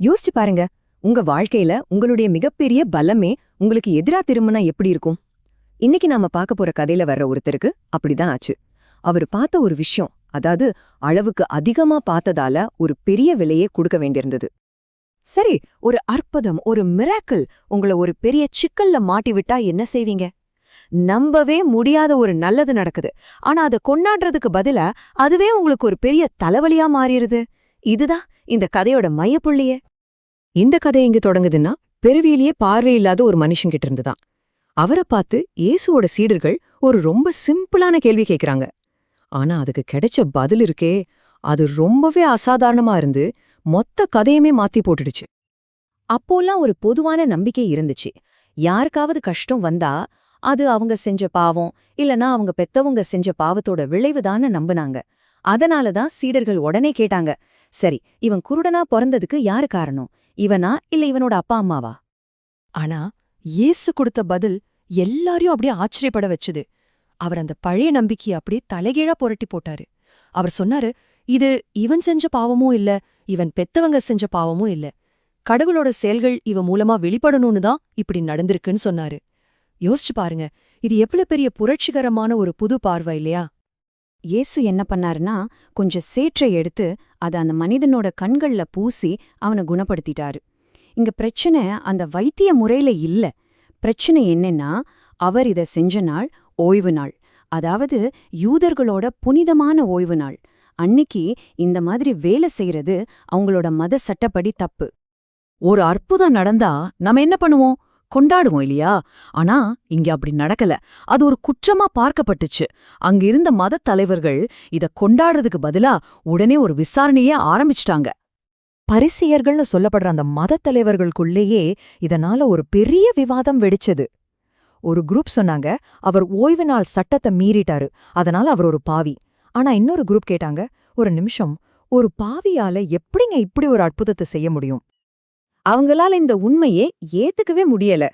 யோசிச்சு பாருங்க, உங்க வாழ்க்கையில உங்களுடைய மிகப்பெரிய பலமே உங்களுக்கு எதிரா திரும்பினா எப்படி இருக்கும்? இன்னைக்கு நாம பார்க்க போற கதையில வர்ற ஒருத்தருக்கு அப்படிதான் ஆச்சு. அவர் பார்த்த ஒரு விஷயம், அதாவது அளவுக்கு அதிகமா பார்த்ததால ஒரு பெரிய விலையே கொடுக்க வேண்டியிருந்தது. சரி, ஒரு அற்புதம், ஒரு மிராக்கிள் உங்கள ஒரு பெரிய சிக்கல்ல மாட்டி விட்டா என்ன செய்வீங்க? நம்பவே முடியாத ஒரு நல்லது நடக்குது, ஆனா அதை கொண்டாடுறதுக்கு பதிலா அதுவே உங்களுக்கு ஒரு பெரிய தலைவலியா மாறிடுது. இதுதான் இந்த கதையோட மையப்புள்ளியே. இந்த கதை எங்க தொடங்குதுன்னா, பெருவியிலேயே பார்வையில்லாத ஒரு மனுஷங்கிட்ட இருந்துதான். அவரை பார்த்து இயேசுவோட சீடர்கள் ஒரு ரொம்ப சிம்பிளான கேள்வி கேட்கறாங்க. ஆனா அதுக்கு கிடைச்ச பதில் இருக்கே, அது ரொம்பவே அசாதாரணமா இருந்து மொத்த கதையுமே மாத்தி போட்டுடுச்சு. அப்போல்லாம் ஒரு பொதுவான நம்பிக்கை இருந்துச்சு. யாருக்காவது கஷ்டம் வந்தா அது அவங்க செஞ்ச பாவம், இல்லனா அவங்க பெத்தவங்க செஞ்ச பாவத்தோட விளைவுதான்னு நம்புனாங்க. அதனாலதான் சீடர்கள் உடனே கேட்டாங்க, சரி, இவன் குருடனா பொறந்ததுக்கு யாரு காரணம்? இவனா இல்ல இவனோட அப்பா அம்மாவா? ஆனா இயேசு கொடுத்த பதில் எல்லாரையும் அப்படியே ஆச்சரியப்பட வச்சுது. அவர் அந்த பழைய நம்பிக்கையை அப்படியே தலைகீழா புரட்டி போட்டாரு. அவர் சொன்னாரு, இது இவன் செஞ்ச பாவமும் இல்ல, இவன் பெத்தவங்க செஞ்ச பாவமும் இல்ல. கடவுளோட செயல்கள் இவன் மூலமா வெளிப்படணும்னு தான் இப்படி நடந்திருக்குன்னு சொன்னாரு. யோசிச்சு பாருங்க, இது எவ்வளவு பெரிய புரட்சிகரமான ஒரு புது பார்வை இல்லையா? இயேசு என்ன பண்ணாருன்னா, கொஞ்சம் சேற்றை எடுத்து அத அந்த மனிதனோட கண்கள்ல பூசி அவனை குணப்படுத்திட்டாரு. இங்க பிரச்சனை அந்த வைத்திய முறையில இல்ல. பிரச்சனை என்னன்னா, அவர் இத செஞ்ச நாள் ஓய்வு நாள். அதாவது யூதர்களோட புனிதமான ஓய்வு நாள். அன்னிக்கு இந்த மாதிரி வேலை செய்யறது அவங்களோட மத சட்டப்படி தப்பு. ஒரு அற்புதம் நடந்தா நம்ம என்ன பண்ணுவோம்? கொண்டாடுவோம் இல்லையா? ஆனா இங்க அப்படி நடக்கல. அது ஒரு குற்றமா பார்க்கப்பட்டுச்சு. அங்க இருந்த மதத் தலைவர்கள் இத கொண்டாடுறதுக்கு பதிலா உடனே ஒரு விசாரணையே ஆரம்பிச்சிட்டாங்க. பரிசேயர்கள்னு சொல்லப்படுற அந்த மதத் தலைவர்களுக்குள்ளேயே இதனால ஒரு பெரிய விவாதம் வெடிச்சது. ஒரு குரூப் சொன்னாங்க, அவர் ஓய்வு நாள் சட்டத்தை மீறிட்டாரு, அதனால அவர் ஒரு பாவி. ஆனா இன்னொரு குரூப் கேட்டாங்க, ஒரு நிமிஷம், ஒரு பாவியால எப்படிங்க இப்படி ஒரு அற்புதத்தை செய்ய முடியும்? அவங்களால இந்த உண்மையே ஏத்துக்கவே முடியல.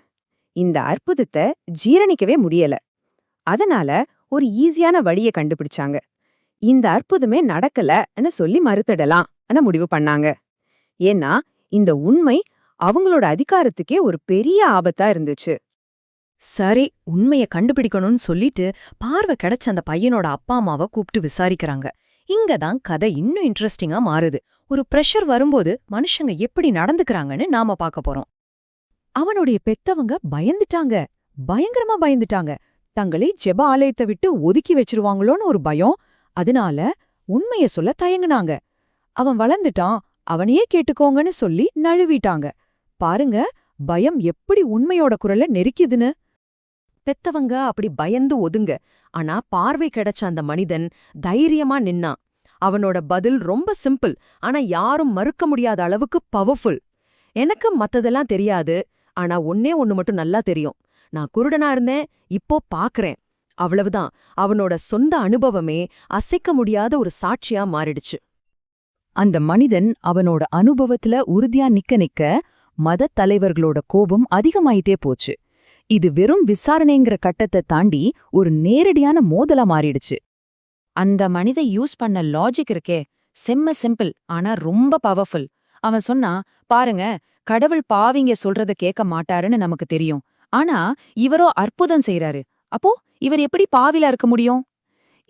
இந்த அற்புதத்தை ஜீரணிக்கவே முடியல. அதனால ஒரு ஈஸியான வழிய கண்டுபிடிச்சாங்க. இந்த அற்புதமே நடக்கலன்னு சொல்லி மறுத்திடலாம் முடிவு பண்ணாங்க. ஏன்னா இந்த உண்மை அவங்களோட அதிகாரத்துக்கே ஒரு பெரிய ஆபத்தா இருந்துச்சு. சரி, உண்மைய கண்டுபிடிக்கணும்னு சொல்லிட்டு பார்வை கிடைச்ச அந்த பையனோட அப்பா அம்மாவை கூப்பிட்டு விசாரிக்கிறாங்க. இங்கதான் கதை இன்னும் இன்ட்ரெஸ்டிங்கா மாறுது. ஒரு பிரஷர் வரும்போது மனுஷங்க எப்படி நடந்துக்கறாங்கன்னு நாம பார்க்க போறோம். அவனுடைய பெத்தவங்க பயந்துட்டாங்க, பயங்கரமா பயந்துட்டாங்க. தங்களை ஜெப ஆலயத்தை விட்டு ஒதுக்கி வச்சிருவாங்களோன்னு ஒரு பயம். அதனால உண்மைய சொல்ல தயங்குனாங்க. அவன் வளர்ந்துட்டான், அவனையே கேட்டுக்கோங்கன்னு சொல்லி நழுவிட்டாங்க. பாருங்க, பயம் எப்படி உண்மையோட குரலை நெரிக்குதுன்னு. பெத்தவங்க அப்படி பயந்து ஒதுங்க. ஆனா பார்வை கிடைச்ச அந்த மனிதன் தைரியமா நின்னான். அவனோட பதில் ரொம்ப சிம்பிள், ஆனா யாரும் மறுக்க முடியாத அளவுக்கு பவர்ஃபுல். எனக்கு மத்ததெல்லாம் தெரியாது, ஆனா ஒன்னே ஒண்ணு மட்டும் நல்லா தெரியும். நான் குருடனா இருந்தேன், இப்போ பாக்குறேன். அவ்வளவுதான். அவனோட சொந்த அனுபவமே அசைக்க முடியாத ஒரு சாட்சியா மாறிடுச்சு. அந்த மனிதன் அவனோட அனுபவத்துல உறுதியா நிக்க நிக்க மதத் தலைவர்களோட கோபம் அதிகமாயிட்டே போச்சு. இது வெறும் விசாரணைங்கிற கட்டத்தை தாண்டி ஒரு நேரடியான மோதலா மாறிடுச்சு. அந்த மனித யூஸ் பண்ண லாஜிக் இருக்கே, செம்ம சிம்பிள் ஆனா ரொம்ப பவர்ஃபுல். அவன் சொன்னா, பாருங்க, கடவுள் பாவிங்க சொல்றத கேட்க மாட்டாருன்னு நமக்கு தெரியும். ஆனா இவரோ அற்புதம் செய்றாரு. அப்போ இவர் எப்படி பாவிலா இருக்க முடியும்?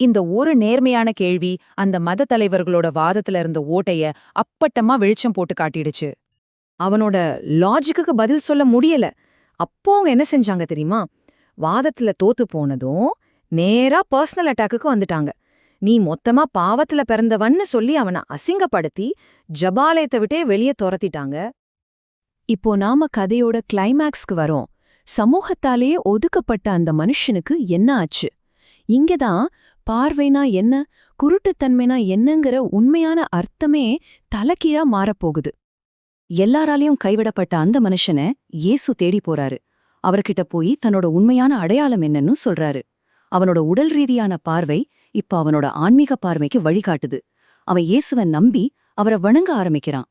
இந்த ஒரு நேர்மையான கேள்வி அந்த மத தலைவர்களோட வாதத்துல இருந்த ஓட்டைய அப்பட்டமா வெளிச்சம் போட்டு காட்டிடுச்சு. அவனோட லாஜிக்குக்கு பதில் சொல்ல முடியல. அப்போ அவங்க என்ன செஞ்சாங்க தெரியுமா? வாதத்துல தோத்து போனதும் நேரா பர்சனல் அட்டாக்குக்கு வந்துட்டாங்க. நீ மொத்தமா பாவத்துல பிறந்தவன்னு சொல்லி அவனை அசிங்கப்படுத்தி ஜபாலயத்தை விட்டே வெளியே துரத்திட்டாங்க. இப்போ நாம கதையோட கிளைமேக்ஸ்க்கு வரோம். சமூகத்தாலேயே ஒதுக்கப்பட்ட அந்த மனுஷனுக்கு என்ன ஆச்சு? இங்கதான் பார்வைனா என்ன, குருட்டுத்தன்மைனா என்னங்கிற உண்மையான அர்த்தமே தலைகீழா மாறப்போகுது. எல்லாராலையும் கைவிடப்பட்ட அந்த மனுஷனை இயேசு தேடி போறாரு. அவர்கிட்ட போய் தன்னோட உண்மையான அடையாளம் என்னன்னு சொல்றாரு. அவனோட உடல் ரீதியான பார்வை இப்ப அவனோட ஆன்மீக பார்வைக்கு வழிகாட்டுது. அவன் இயேசுவை நம்பி அவரை வணங்க ஆரம்பிக்கிறான்.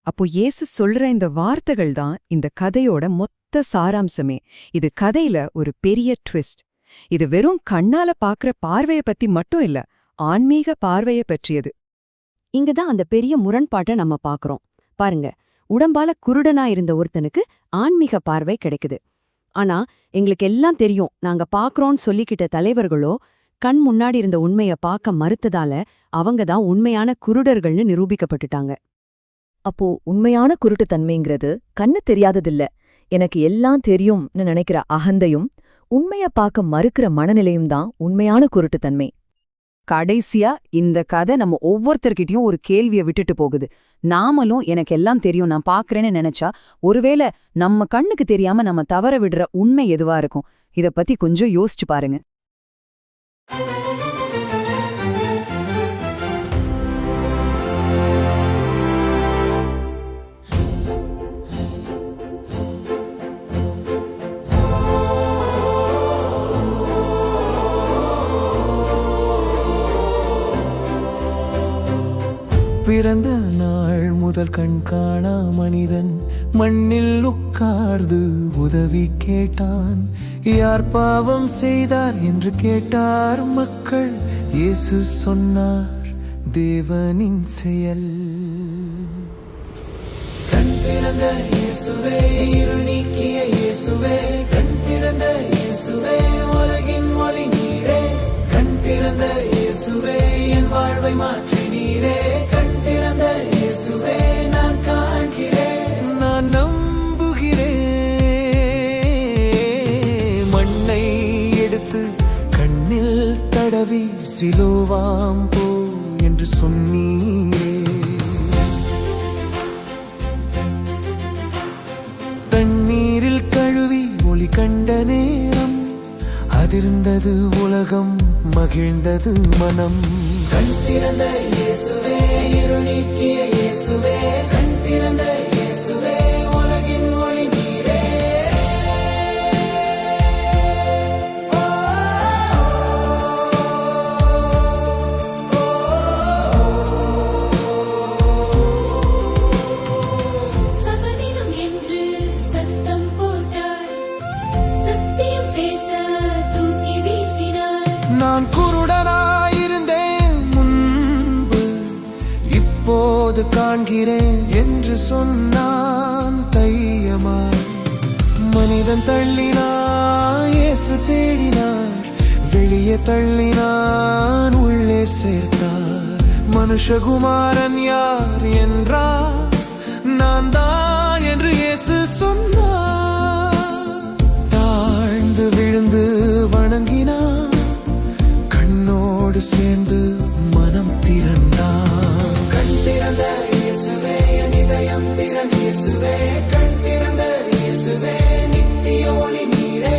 அப்போ இயேசு சொல்ற இந்த வார்த்தைகள் தான் இந்த கதையோட மொத்த சாராம்சமே. இது கதையில ஒரு பெரிய ட்விஸ்ட். இது வெறும் கண்ணால பாக்குற பார்வைய பத்தி மட்டும் இல்ல, ஆன்மீக பார்வைய பற்றியது. இங்கதான் அந்த பெரிய முரண்பாட்டை நம்ம பாக்குறோம். பாருங்க, உடம்பால குருடனா இருந்த ஒருத்தனுக்கு ஆன்மீக பார்வை கிடைக்குது. ஆனா எங்களுக்கு எல்லாம் தெரியும், நாங்க பாக்குறோம்னு சொல்லிக்கிட்ட தலைவர்களோ கண் முன்னாடி இருந்த உண்மைய பார்க்க மறுத்ததால அவங்க தான் உண்மையான குருடர்கள்னு நிரூபிக்கப்பட்டுட்டாங்க. அப்போ உண்மையான குருட்டுத்தன்மைங்கிறது கண்ணு தெரியாததில்ல, எனக்கு எல்லாம் தெரியும்னு நினைக்கிற அகந்தையும் உண்மைய பார்க்க மறுக்கிற மனநிலையும் தான் உண்மையான குருட்டுத்தன்மை. கடைசியா இந்த கதை நம்ம ஒவ்வொருத்தர்கிட்டயும் ஒரு கேள்விய விட்டுட்டு போகுது. நாமளும் எனக்கு எல்லாம் தெரியும், நான் பாக்குறேன்னு நினைச்சா ஒருவேளை நம்ம கண்ணுக்கு தெரியாம நம்ம தவற விடுற உண்மை எதுவா இருக்கும்? இத பத்தி கொஞ்சம் யோசிச்சு பாருங்க. பிறந்த நாள் முதல் கண் காணா மனிதன் மண்ணில் உட்கார்ந்து உதவி கேட்டான். யார் பாவம் செய்தார் என்று கேட்டார் மக்கள். இயேசு சொன்னார், தேவனின் செயல். கண் திறந்த இயேசுவே, இருள் நீக்கிய இயேசுவே, கண் திறந்த இயேசுவே, உலகின் ஒளி நீரே. கண் திறந்த இயேசுவே, என் வாழ்வை மாற்றி நீரே. கண் திறந்த இயேசுவே, நான் காண்கிறேன், நான் நம்புகிறேன். மண்ணை எடுத்து கண்ணில் தடவி சிலோவாம் போ என்று சொன்னீரே. தண்ணீரில் கழுவி ஒளி கண்ட நேரம் அதிர்ந்தது உலகம், மகிழ்ந்தது மனம். கண் திறந்த இயேசுவே, இருள் நீக்கிய இயேசுவே, கண் திறந்த இயேசுவே, உலகின் ஒளி நீரே. சபதினம் என்று சத்தம் போட்டார், சத்தியம் பேச தூக்கி வீசினார். நான் குருடனாயிருந்தேன் முன்பு, இப்போது காண்கிறேன் என்று சொன்னான் தையமாய். மனிதன் தள்ளினான், இயேசு தேடினார், வெளியே தள்ளினான், உள்ளே சேர்த்தார். மனுஷகுமாரன் யார் என்றார், நான் தான் என்று இயேசு சொன்னார். தாழ்ந்து விழுந்து வணங்கினார், கண்ணோடு சேர்ந்து மனம் திறந்தான். கண் திறந்த இயேசுவே, என் இதயம் திறந்த இயேசுவே, கண் திறந்த இயேசுவே, நித்திய ஒளி நீரே.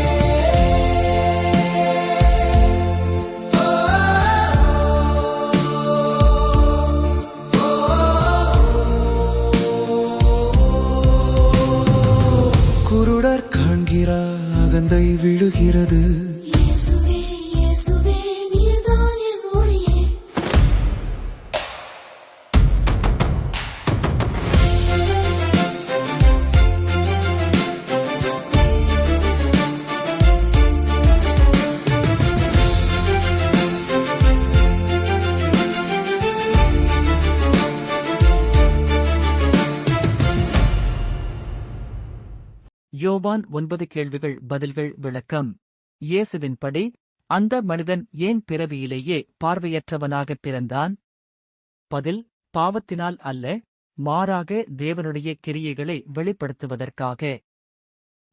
குருடர் காண்கிறார், அகந்தை விழுகிறது. இயேசுவே, இயேசுவே, நீர்தான் என் ஒளியே. யோவான் 9 கேள்விகள் பதில்கள் விளக்கம். இயேசுவின்படி அந்த மனிதன் ஏன் பிறவியிலேயே பார்வையற்றவனாகப் பிறந்தான்? பதில்: பாவத்தினால் அல்ல, மாறாக தேவனுடைய கிரியைகளை வெளிப்படுத்துவதற்காக.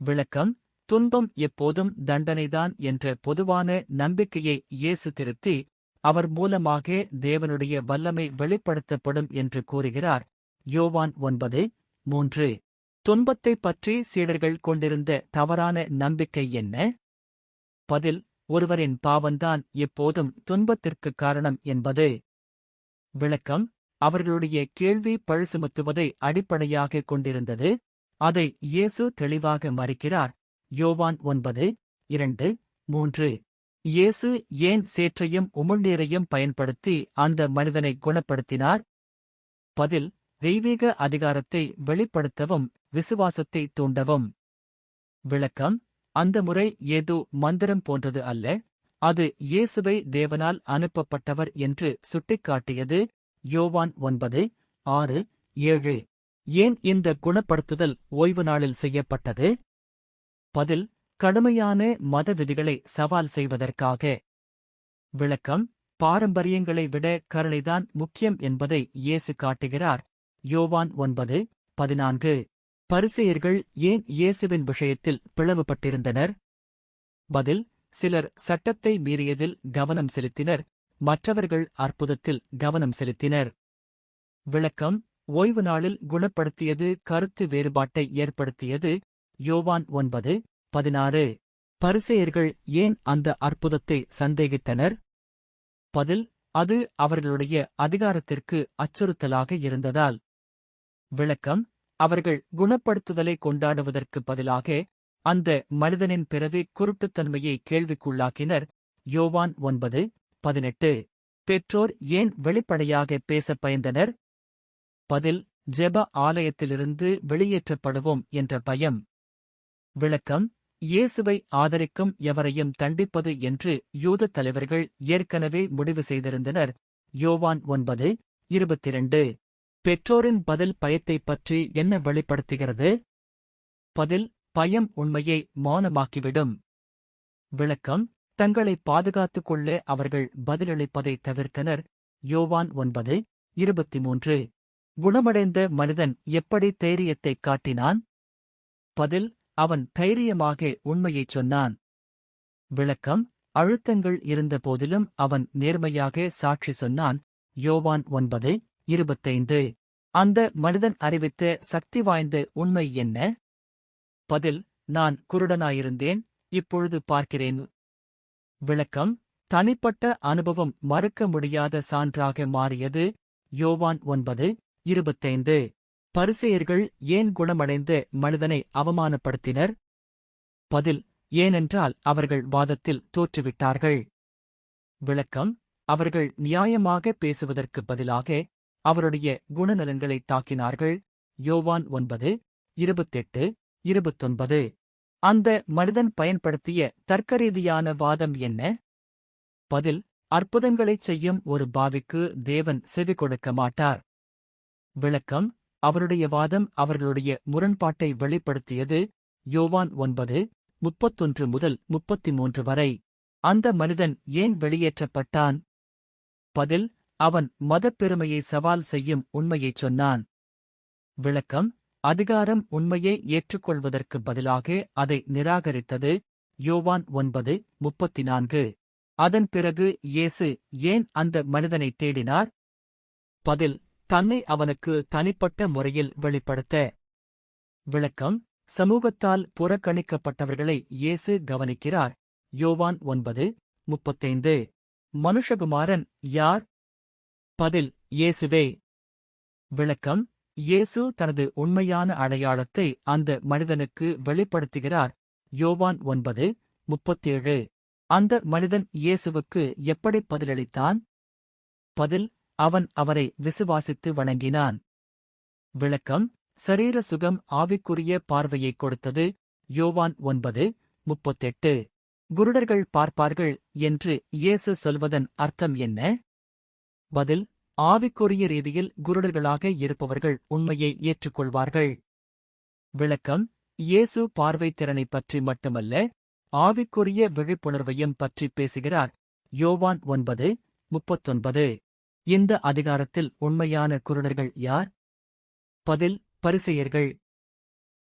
விளக்கம்: துன்பம் எப்போதும் தண்டனைதான் என்ற பொதுவான நம்பிக்கையை இயேசு திருத்தி, அவர் மூலமாக தேவனுடைய வல்லமை வெளிப்படுத்தப்படும் என்று கூறுகிறார். யோவான் 9:3. துன்பத்தைப் பற்றி சீடர்கள் கொண்டிருந்த தவறான நம்பிக்கை என்ன? பதில்: ஒருவரின் பாவந்தான் எப்போதும் துன்பத்திற்குக் காரணம் என்பது. விளக்கம்: அவர்களுடைய கேள்வி பழிசுமத்துவதை அடிப்படையாகக் கொண்டிருந்தது. அதை இயேசு தெளிவாக மறுக்கிறார். யோவான் 9:2-3. இயேசு ஏன் சேற்றையும் உமிழ்நீரையும் பயன்படுத்தி அந்த மனிதனை குணப்படுத்தினார்? பதில்: தெய்வீக அதிகாரத்தை வெளிப்படுத்தவும் விசுவாசத்தை தூண்டவும். விளக்கம்: அந்த முறை ஏதோ மந்திரம் போன்றது அல்ல, அது இயேசுவை தேவனால் அனுப்பப்பட்டவர் என்று சுட்டிக்காட்டியது. யோவான் 9:6-7. ஏன் இந்த குணப்படுத்துதல் ஓய்வு நாளில் செய்யப்பட்டது? பதில்: கடுமையான மத விதிகளை சவால் செய்வதற்காக. விளக்கம்: பாரம்பரியங்களை விட கருணைதான் முக்கியம் என்பதை இயேசு காட்டுகிறார். யோவான் 9:14. பரிசேயர்கள் ஏன் இயேசுவின் விஷயத்தில் பிளவுபட்டிருந்தனர்? பதில்: சிலர் சட்டத்தை மீறியதில் கவனம் செலுத்தினர், மற்றவர்கள் அற்புதத்தில் கவனம் செலுத்தினர். விளக்கம்: ஓய்வு நாளில் குணப்படுத்தியது கருத்து வேறுபாட்டை ஏற்படுத்தியது. யோவான் 9:16. பரிசேயர்கள் ஏன் அந்த அற்புதத்தை சந்தேகித்தனர்? பதில்: அது அவர்களுடைய அதிகாரத்திற்கு அச்சுறுத்தலாக இருந்ததால். விளக்கம்: அவர்கள் குணப்படுத்துதலை கொண்டாடுவதற்கு பதிலாக அந்த மனிதனின் பிறவி குருட்டுத்தன்மையை கேள்விக்குள்ளாக்கினர். யோவான் 9:18. பெற்றோர் ஏன் வெளிப்படையாக பேசப் பயந்தனர்? பதில்: ஜெப ஆலயத்திலிருந்து வெளியேற்றப்படுவோம் என்ற பயம். விளக்கம்: இயேசுவை ஆதரிக்கும் எவரையும் தண்டிப்பது என்று யூதத் தலைவர்கள் ஏற்கனவே முடிவு செய்திருந்தனர். யோவான் 9:22. பெற்றோரின் பதில் பயத்தைப் பற்றி என்ன வெளிப்படுத்துகிறது? பதில்: பயம் உண்மையை மௌனமாக்கிவிடும். விளக்கம்: தங்களை பாதுகாத்துக் கொள்ள அவர்கள் பதிலளிப்பதைத் தவிர்த்தனர். யோவான் 9:23. குணமடைந்த மனிதன் எப்படி தைரியத்தைக் காட்டினான்? பதில்: அவன் தைரியமாக உண்மையைச் சொன்னான். விளக்கம்: அழுத்தங்கள் இருந்தபோதிலும் அவன் நேர்மையாக சாட்சி சொன்னான். யோவான் 9:25. அந்த மனிதன் அறிவித்த சக்தி வாய்ந்த உண்மை என்ன? பதில்: நான் குருடனாயிருந்தேன், இப்பொழுது பார்க்கிறேன். விளக்கம்: தனிப்பட்ட அனுபவம் மறுக்க முடியாத சான்றாக மாறியது. யோவான் 9:25. பரிசேயர்கள் ஏன் குணமடைந்த மனிதனை அவமானப்படுத்தினர்? பதில்: ஏனென்றால் அவர்கள் வாதத்தில் தோற்றுவிட்டார்கள். விளக்கம்: அவர்கள் நியாயமாக பேசுவதற்குப் பதிலாக அவருடைய குணநலன்களைத் தாக்கினார்கள். யோவான் 9:28-29. அந்த மனிதன் பயன்படுத்திய தர்க்கரீதியான வாதம் என்ன? பதில்: அற்புதங்களைச் செய்யும் ஒரு பாவிக்கு தேவன் செவி கொடுக்க மாட்டார். விளக்கம்: அவருடைய வாதம் அவர்களுடைய முரண்பாட்டை வெளிப்படுத்தியது. யோவான் 9:31-33 வரை. அந்த மனிதன் ஏன் வெளியேற்றப்பட்டான்? பதில்: அவன் மதப்பெருமையை சவால் செய்யும் உண்மையைச் சொன்னான். விளக்கம்: அதிகாரம் உண்மையை ஏற்றுக்கொள்வதற்குப் பதிலாக அதை நிராகரித்தது. யோவான் 9:34. அதன் பிறகு இயேசு ஏன் அந்த மனிதனைத் தேடினார்? பதில்: தன்னை அவனுக்கு தனிப்பட்ட முறையில் வெளிப்படுத்த. விளக்கம்: சமூகத்தால் புறக்கணிக்கப்பட்டவர்களை இயேசு கவனிக்கிறார். யோவான் 9:35. மனுஷகுமாரன் யார்? பதில்: இயேசுவே. விளக்கம்: இயேசு தனது உண்மையான அடையாளத்தை அந்த மனிதனுக்கு வெளிப்படுத்துகிறார். யோவான் 9:37. அந்த மனிதன் இயேசுவுக்கு எப்படி பதிலளித்தான்? பதில்: அவன் அவரை விசுவாசித்து வணங்கினான். விளக்கம்: சரீர சுகம் ஆவிக்குரிய பார்வையைக் கொடுத்தது. யோவான் 9:38. குருடர்கள் பார்ப்பார்கள் என்று இயேசு சொல்வதன் அர்த்தம் என்ன? பதில்: ஆவிக்குரிய ரீதியில் குருடர்களாக இருப்பவர்கள் உண்மையை ஏற்றுக்கொள்வார்கள். விளக்கம்: இயேசு பார்வைத் திறனைப் பற்றி மட்டுமல்ல, ஆவிக்குரிய விழிப்புணர்வையும் பற்றி பேசுகிறார். யோவான் 9:39. இந்த அதிகாரத்தில் உண்மையான குருடர்கள் யார்? பதில்: பரிசேயர்கள்.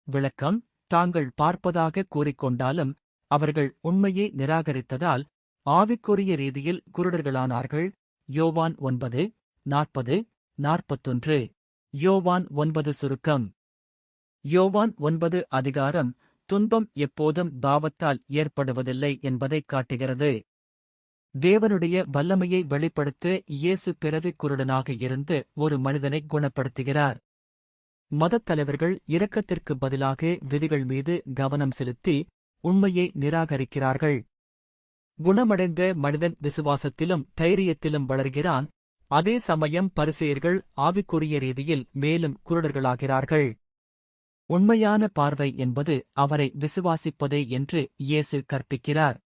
விளக்கம்: தாங்கள் பார்ப்பதாக கூறிக்கொண்டாலும் அவர்கள் உண்மையை நிராகரித்ததால் ஆவிக்குரிய ரீதியில் குருடர்களானார்கள். யோவான் 9:40-41. யோவான் 9 சுருக்கம். யோவான் 9 அதிகாரம் துன்பம் எப்போதும் பாவத்தால் ஏற்படுவதில்லை என்பதைக் காட்டுகிறது. தேவனுடைய வல்லமையை வெளிப்படுத்த இயேசு பிறவிக் குருடனாக இருந்து ஒரு மனிதனை குணப்படுத்துகிறார். மதத் தலைவர்கள் இரக்கத்திற்கு பதிலாக விதிகள் மீது கவனம் செலுத்தி உண்மையை நிராகரிக்கிறார்கள். குணமடைந்த மனிதன் விசுவாசத்திலும் தைரியத்திலும் வளர்கிறான். அதே சமயம் பரிசேயர்கள் ஆவிக்குரிய ரீதியில் மேலும் குருடர்களாகிறார்கள். உண்மையான பார்வை என்பது அவரை விசுவாசிப்பதே என்று இயேசு கற்பிக்கிறார்.